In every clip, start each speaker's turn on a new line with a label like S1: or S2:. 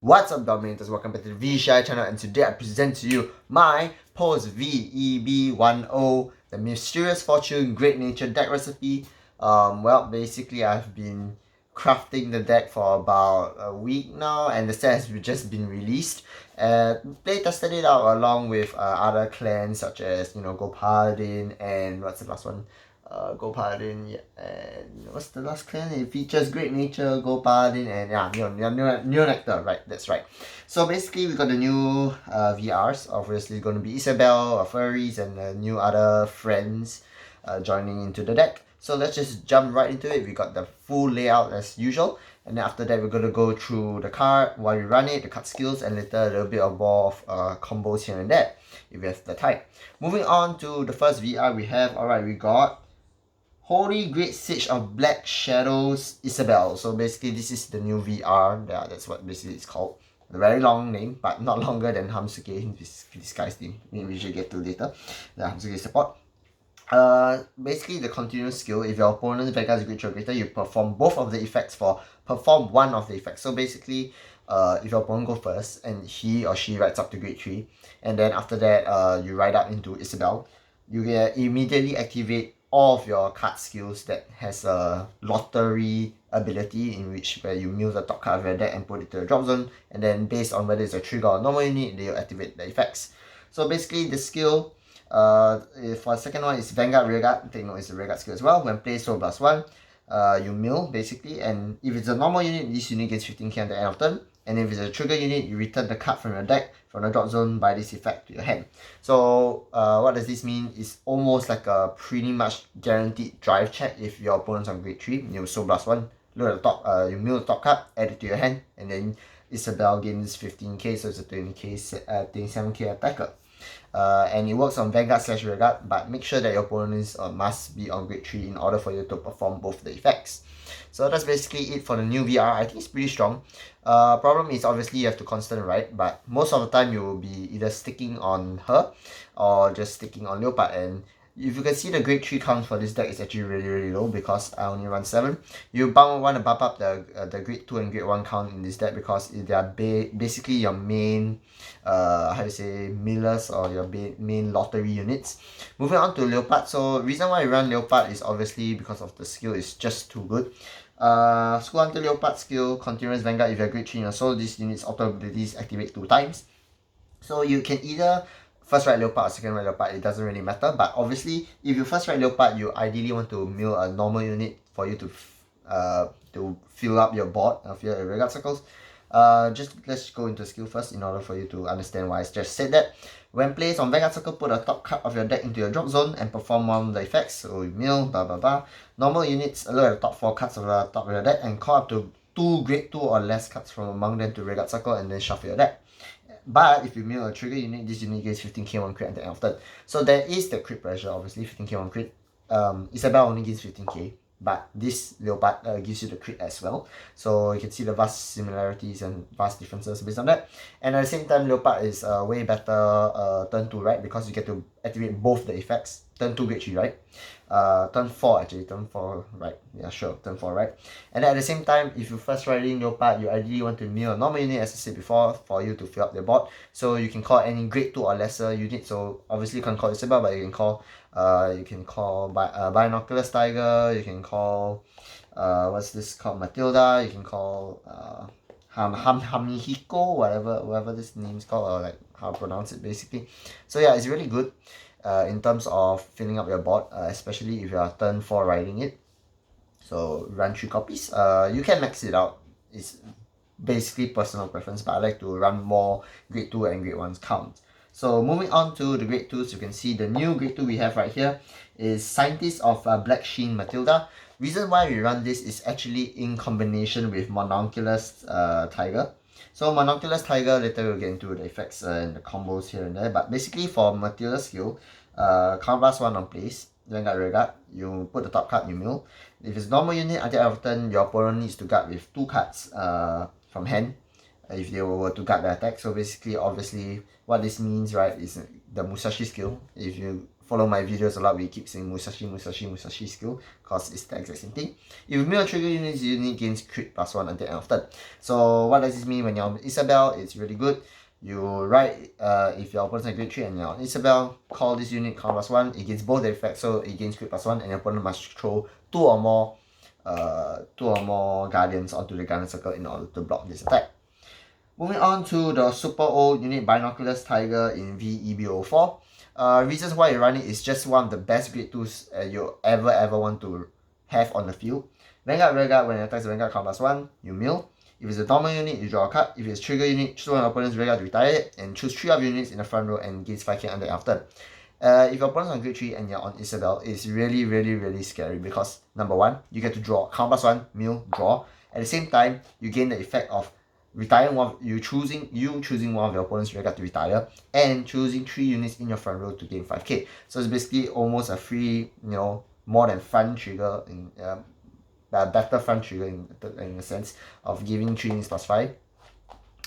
S1: What's up, Dominators? Welcome back to the ShiHai's channel, and today I present to you my post V-EB10, the Mysterious Fortune Great Nature deck recipe. Well, basically I've been crafting the deck for about a week now, and the set has just been released. Play tested it out along with other clans such as, Gopardin and what's the last one? Gopardin, yeah, and what's the last clan? It features Great Nature, Gopardin, and Neonectar, right? That's right. So basically, we got the new VRs. Obviously, going to be Isabel, Furries, and new other friends joining into the deck. So let's just jump right into it. We got the full layout as usual, and then after that, we're going to go through the card while we run it, the card skills, and later a little bit of more of combos here and there if we have the time. Moving on to the first VR we have. Alright, we got Holy Great Sage of Black Shadows Isabel. So basically this is the new VR. Yeah, that's what basically it's called. A very long name, but not longer than Hamsuke, this guy's name. We should get to later. The Hamsuke support. Basically the continuous skill. If your opponent's Vanguard is great or greater, you perform both of the effects perform one of the effects. So basically, if your opponent goes first and he or she rides up to grade 3, and then after that you ride up into Isabel, you can immediately activate all of your card skills that has a lottery ability, in which where you mill the top card of your deck and put it to the drop zone, and then based on whether it's a trigger or normal unit, they'll activate the effects. So basically the skill for the second one is Vanguard Rearguard. Take note, it's a Rearguard skill as well. When placed so +1, you mill basically, and if it's a normal unit, this unit gets 15k at the end of turn. And if it's a trigger unit, you return the card from your deck from the drop zone by this effect to your hand. So what does this mean? It's almost like a pretty much guaranteed drive check. If your opponent's on grade 3, you so +1, look at the top, you mill the top card, add it to your hand, and then Isabel gains 15k, so it's a 27k attacker. And it works on Vanguard / Rearguard, but make sure that your opponents must be on grade 3 in order for you to perform both the effects. So that's basically it for the new VR. I think it's pretty strong. Problem is obviously you have to constant ride, but most of the time you will be either sticking on her or just sticking on Leopard. And if you can see, the grade 3 count for this deck is actually really low because I only run 7. You want to bump up the grade 2 and grade 1 count in this deck because they are basically your main millers or your main lottery units. Moving on to Leopard. So reason why I run Leopard is obviously because of the skill is just too good. School Hunter Leopard skill, continuous Vanguard. If you're grade 3 in your soul, this unit's auto abilities activate 2 times. So you can either first ride Leopard or second ride Leopard, it doesn't really matter. But obviously, if you first ride Leopard, you ideally want to mill a normal unit for you to fill up your board, fill your Rearguard circles. Let's go into skill first in order for you to understand why I just said that. When placed on Vanguard circle, put a top card of your deck into your drop zone and perform one of the effects. So you mill, blah blah blah. Normal units, look at the top 4 cards of the top of your deck and call up to 2 grade 2 or less cards from among them to Rearguard circle and then shuffle your deck. But if you mill a trigger unit, this unit gets 15k on crit at the end of turn. So there is the crit pressure, obviously, 15k on crit. Isabel only gives 15k, but this Leopard gives you the crit as well. So you can see the vast similarities and vast differences based on that. And at the same time, Leopard is way better turn 2, right? Because you get to activate both the effects. Turn 2, grade 3, right? Turn 4 actually, turn 4, right? Yeah, sure, turn 4, right? And at the same time, if you first riding Leopard, you ideally want to mill a normal unit, as I said before, for you to fill up the board. So you can call any grade 2 or lesser unit. So obviously you can't call Isabel, but you can call Binoculars Tiger, you can call what's this called, Matilda, you can call Hamihiko, whatever this name's called, or like how to pronounce it basically. So yeah, it's really good in terms of filling up your board, especially if you are turn 4 riding it. So run 3 copies. You can max it out. It's basically personal preference, but I like to run more grade 2 and grade 1s count. So moving on to the grade 2s, you can see the new grade 2 we have right here is Scientist of Black Sheen Matilda. Reason why we run this is actually in combination with Mononculus Tiger. So Mononculus Tiger, later we'll get into the effects and the combos here and there. But basically for Matilda's skill, count +1 on place, Vanguard Rearguard, you put the top card, you mill. If it's normal unit, at the end of turn, your opponent needs to guard with 2 cards from hand if they were to guard the attack. So basically, obviously, what this means, right, is the Musashi skill. If you follow my videos a lot, we keep saying Musashi skill, because it's the exact same thing. If you mill trigger units, your unit gains crit +1 until end of turn. So what does this mean when you're on Isabel? It's really good. You write, if your opponent's on grade 3 and you're on Isabel, call this unit, count +1, it gains both the effects, so it gains crit +1, and your opponent must throw two or more guardians onto the guardian circle in order to block this attack. Moving on to the super old unit Binoculars Tiger in V-EB10. Reasons why you run it is just one of the best grade 2s you ever want to have on the field. Vanguard Rearguard, when it attacks the Vanguard, count +1, you mill. If it's a normal unit, you draw a card. If it's trigger unit, choose one of your opponent's Rearguard to retire it, and choose 3 of your units in the front row and gains 5k under end of turn. If your opponent's on grade 3 and you're on Isabel, it's really scary because number 1, you get to draw, count +1, mill, draw. At the same time, you gain the effect of retiring one, choosing one of your opponent's Rearguard to retire, and choosing 3 units in your front row to gain 5k. So it's basically almost a free, more than front trigger, in a better front trigger in the sense of giving 3 units +5,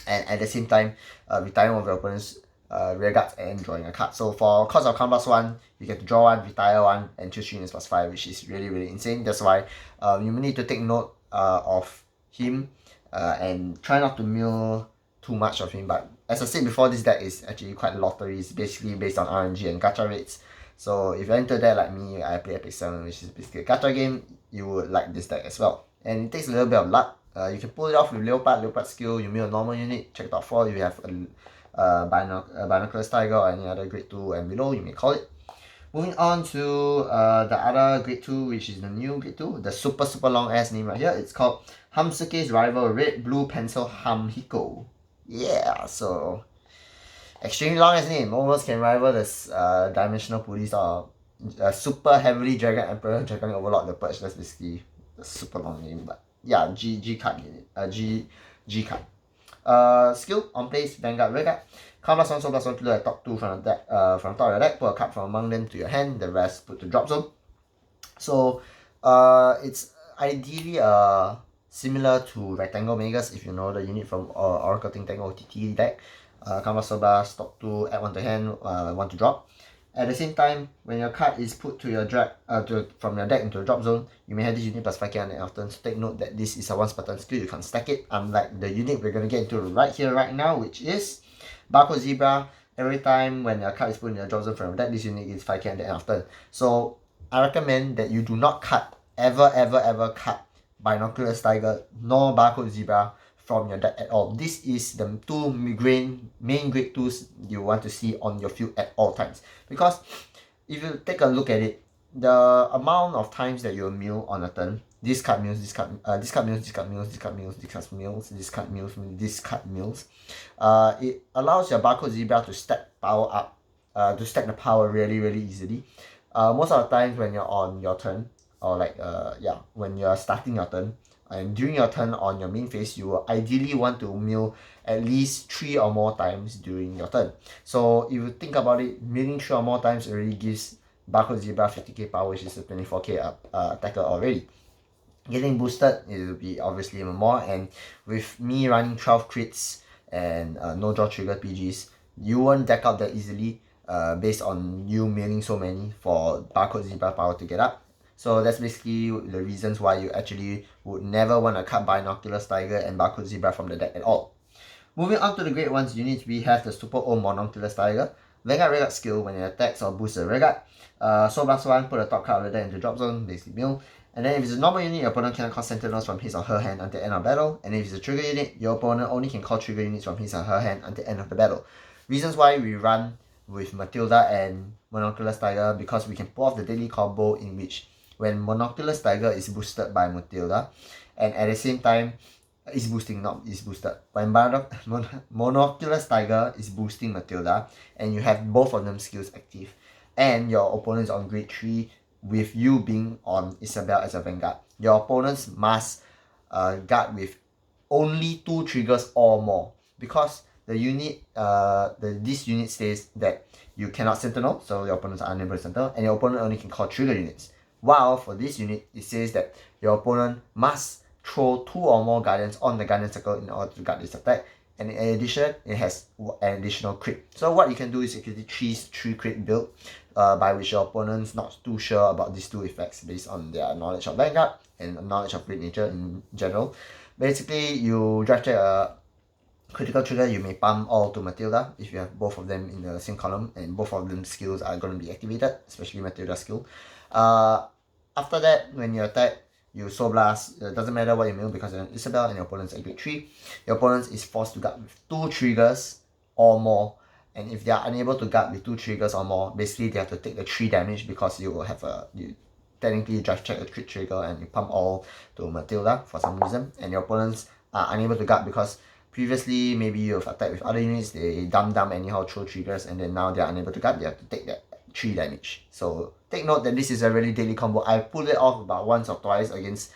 S1: and at the same time, retiring one of your opponent's Rearguards and drawing a card. So for cost of count +1, you get to draw 1, retire 1, and choose 3 units +5, which is really insane. That's why you need to take note of him. And try not to mill too much of him, but as I said before, this deck is actually quite lottery. It's basically based on RNG and gacha rates. So if you're into that like me, I play Epic 7, which is basically a gacha game, you would like this deck as well. And it takes a little bit of luck. You can pull it off with Leopard skill, you mill a normal unit, check top 4, you have a Binoculars Tiger or any other grade 2 and below, you may call it. Moving on to the other grade 2, which is the new grade 2, the super long ass name right here. It's called Hamsuke's rival Red Blue Pencil Hamhiko. Yeah, so extremely long ass name. Almost can rival this Dimensional Police or super heavily Dragon Emperor, Dragon Overlord the Purge. That's basically a super long name, but yeah, G card unit. G card. Skill on place Vanguard Rearguard. Count +1, so +1 to the top 2 from the deck, from top of your deck. Put a card from among them to your hand. The rest put to drop zone. So it's ideally similar to Rectangle Magus, if you know the unit from Oracle Think Tank OTT deck. Count +1, top 2, add 1 to hand, 1 to drop. At the same time, when your card is put to your from your deck into the drop zone, you may have this unit +5k on the turn. So take note that this is a once per turn skill. You can't stack it, unlike the unit we're gonna get into right here, right now, which is Barcode Zebra. Every time when your card is put in your drop zone from your deck, this unit gets 5k on the end of turn. So I recommend that you do not cut, ever cut Binoculars Tiger nor Barcode Zebra from your deck at all. This is the 2 main grade 2s you want to see on your field at all times. Because if you take a look at it, the amount of times that you mill on a turn, this card mills, this card mills, it allows your Barcode Zebra to stack power up, to stack the power really easily. Most of the times when you're on your turn, or like when you're starting your turn, and during your turn on your main phase, you will ideally want to mill at least 3 or more times during your turn. So if you think about it, milling 3 or more times already gives Barcode Zebra 50k power, which is a 24k attacker already. Getting boosted, it will be obviously even more, and with me running 12 crits and no draw trigger PGs, you won't deck out that easily based on you milling so many for Barcode Zebra power to get up. So that's basically the reasons why you actually would never want to cut Binoculars Tiger and Barcode Zebra from the deck at all. Moving on to the great ones, we have the super old Monoculus Tiger. Vanguard Rearguard skill, when it attacks or boosts the Rearguard. So +1, put the top card of the deck into drop zone, basically mill. And then if it's a normal unit, your opponent cannot call Sentinels from his or her hand until end of battle. And if it's a trigger unit, your opponent only can call trigger units from his or her hand until end of the battle. Reasons why we run with Matilda and Monoculus Tiger, because we can pull off the daily combo in which when Monoculus Tiger is boosted by Matilda, and at the same time is boosting, not is boosted. When Monoculus Tiger is boosting Matilda, and you have both of them skills active, and your opponent is on grade 3 with you being on Isabel as a Vanguard, your opponents must guard with only 2 triggers or more, because the unit this unit says that you cannot Sentinel, so your opponents are unable to Sentinel, and your opponent only can call trigger units. While for this unit, it says that your opponent must throw 2 or more Guardians on the Guardian Circle in order to guard this attack, and in addition, it has an additional crit. So what you can do is you can choose 3 crit build, by which your opponent's not too sure about these 2 effects based on their knowledge of Vanguard and knowledge of Great Nature in general. Basically, you drive check a critical trigger, you may pump all to Matilda if you have both of them in the same column, and both of them skills are going to be activated, especially Matilda's skill. After that, when you attack, you Soul Blast. It doesn't matter what you mill because you're an Isabel and your opponent's at grade 3. Your opponent is forced to guard with 2 triggers or more. And if they are unable to guard with 2 triggers or more, basically they have to take the 3 damage because you will have you technically drive check a crit trigger and you pump all to Matilda for some reason. And your opponents are unable to guard because previously maybe you have attacked with other units, they dumb anyhow throw triggers, and then now they are unable to guard, they have to take that 3 damage. So take note that this is a really deadly combo. I pulled it off about once or twice against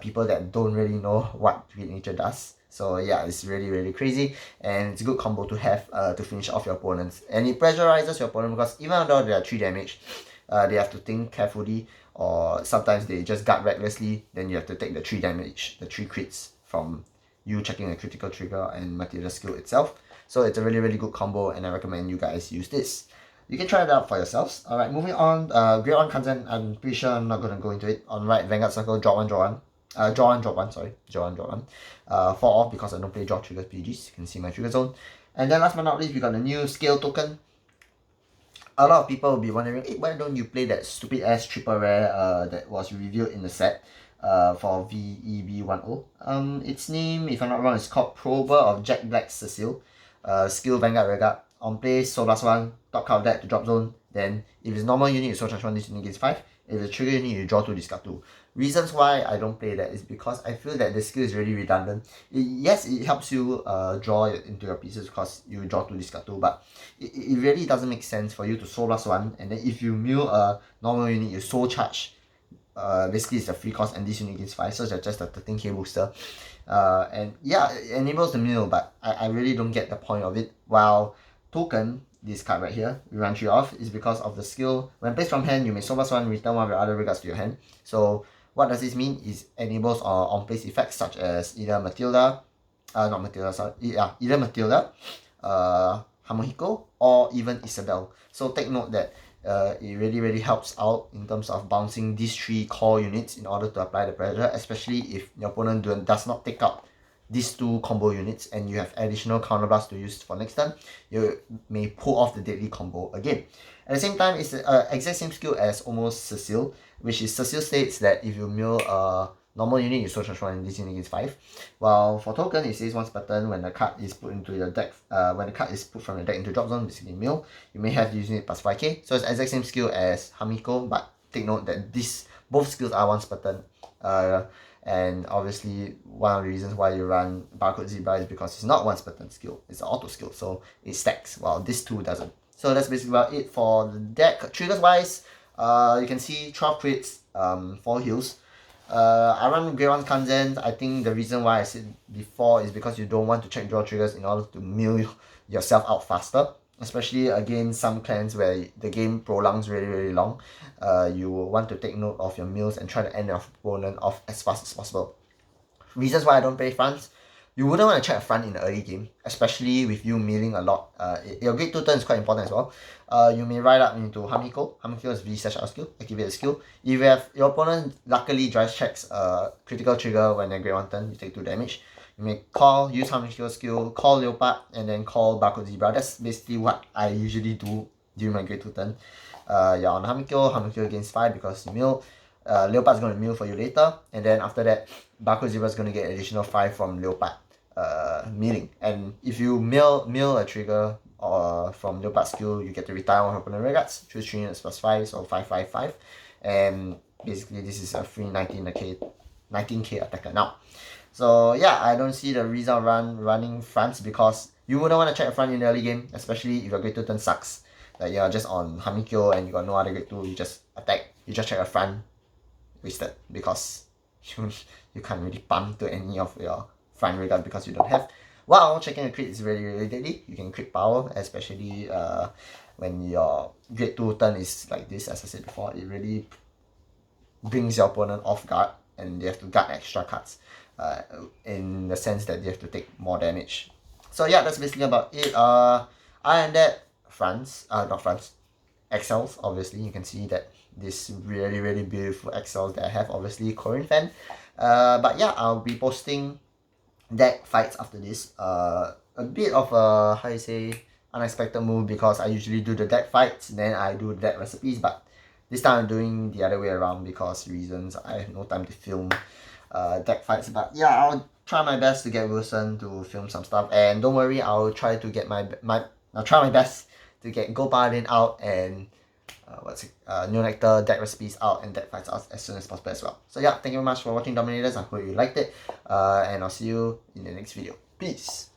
S1: people that don't really know what Great Nature does. So yeah, it's really crazy, and it's a good combo to have to finish off your opponents. And it pressurizes your opponent because even though they are 3 damage, they have to think carefully, or sometimes they just guard recklessly, then you have to take the 3 damage, the 3 crits from you checking a critical trigger and Matilda's skill itself. So it's a really good combo, and I recommend you guys use this. You can try it out for yourselves. Alright, moving on. Grade 1 Kanzen, I'm pretty sure I'm not going to go into it. On right, Vanguard Circle, draw 1, draw 1. Draw 1, draw 1, sorry. Draw 1, draw 1. Fall off because I don't play draw triggers PGs. You can see my trigger zone. And then last but not least, we got the new scale token. A lot of people will be wondering, hey, why don't you play that stupid ass triple rare that was revealed in the set for V-EB10. Its name, if I'm not wrong, is called Prober of Jack Black Cecile. Skill Vanguard Regard. On play, Soul Blast 1, top card of deck to drop zone. Then, if it's normal unit, you Soul Charge 1, this unit gains 5. If it's trigger unit, you draw 2, discard 2. Reasons why I don't play that is because I feel that the skill is really redundant. Yes, it helps you draw it into your pieces because you draw 2, discard 2, but it really doesn't make sense for you to Soul Blast 1, and then if you mill a normal unit, you Soul Charge. Basically it's a free cost and this unit gains 5, so it's just a 13k booster. And yeah, it enables the mill, but I really don't get the point of it. While token, this card right here, we run 3 off, is because of the skill. When placed from hand, you may Soul Blast 1, return 1 of your other regards to your hand. So what does this mean? Is enables on-place effects such as either Matilda, not Matilda, sorry, yeah, either Matilda, Hamohiko, or even Isabel. So take note that it really helps out in terms of bouncing these 3 core units in order to apply the pressure, especially if your opponent does not take out these 2 combo units and you have additional counterblast to use for next turn. You may pull off the deadly combo again. At the same time, it's the exact same skill as almost Cecile, which is Cecile states that if you mill a normal unit, you Soul Charge 1 and this unit gets 5. While for token, it says once per turn when the card is put into your deck, when the card is put from the deck into drop zone, basically mill, you may have using it plus 5k. So it's the exact same skill as Hamiko, but take note that both skills are once per turn. And obviously one of the reasons why you run Barcode Zebra is because it's not once per turn skill, it's an auto skill, so it stacks, while this 2 doesn't. So that's basically about it for the deck. Triggers wise, you can see 12 crits, 4 heals. I run grade 1 Kanzen. I think the reason why I said before is because you don't want to check draw triggers in order to mill yourself out faster. Especially against some clans where the game prolongs really long. You will want to take note of your mills and try to end your opponent off as fast as possible. Reasons why I don't play fronts. You wouldn't want to check a front in the early game, especially with you milling a lot. Your grade 2 turn is quite important as well. You may ride up into Hamiko. Hamiko is V/R skill, activate the skill. If you have your opponent luckily drive checks critical trigger when they grade 1 turn, you take 2 damage. You may use Hamiko's skill, call Leopard, and then call Barcode Zebra. That's basically what I usually do during my grade 2 turn. Yeah, on Hamiko gains 5 because you mill. Leopard's going to mill for you later, and then after that, Barcode Zebra is going to get additional 5 from Leopard milling. And if you mill a trigger from Leopard's skill, you get to retire one opponent regards, choose 3 units plus 5, so 5. And basically, this is a free 19k attacker now. So yeah, I don't see the reason of running fronts because you wouldn't want to check a front in the early game, especially if your grade 2 turn sucks. Like you're just on Hamikyo and you got no other grade 2, you just attack, you just check a front, wasted because you can't really pump to any of your front regard because you don't have. Wow, checking a crit is really deadly. You can crit power, especially when your grade 2 turn is like this, as I said before. It really brings your opponent off guard and they have to guard extra cards. In the sense that they have to take more damage. So yeah, that's basically about it. Other than that, not France, XLs, obviously, you can see that this really beautiful XLs that I have, obviously Korean fan. But yeah, I'll be posting deck fights after this. A bit of a, how you say, unexpected move, because I usually do the deck fights, then I do deck recipes, but this time I'm doing the other way around because reasons. I have no time to film deck fights. But yeah, I'll try my best to get Wilson to film some stuff, and don't worry, I'll try to get I'll try my best to get Go Paladin out and New Nectar deck recipes out and deck fights out as soon as possible as well. So yeah, thank you very much for watching Dominators. I hope you liked it, and I'll see you in the next video. Peace.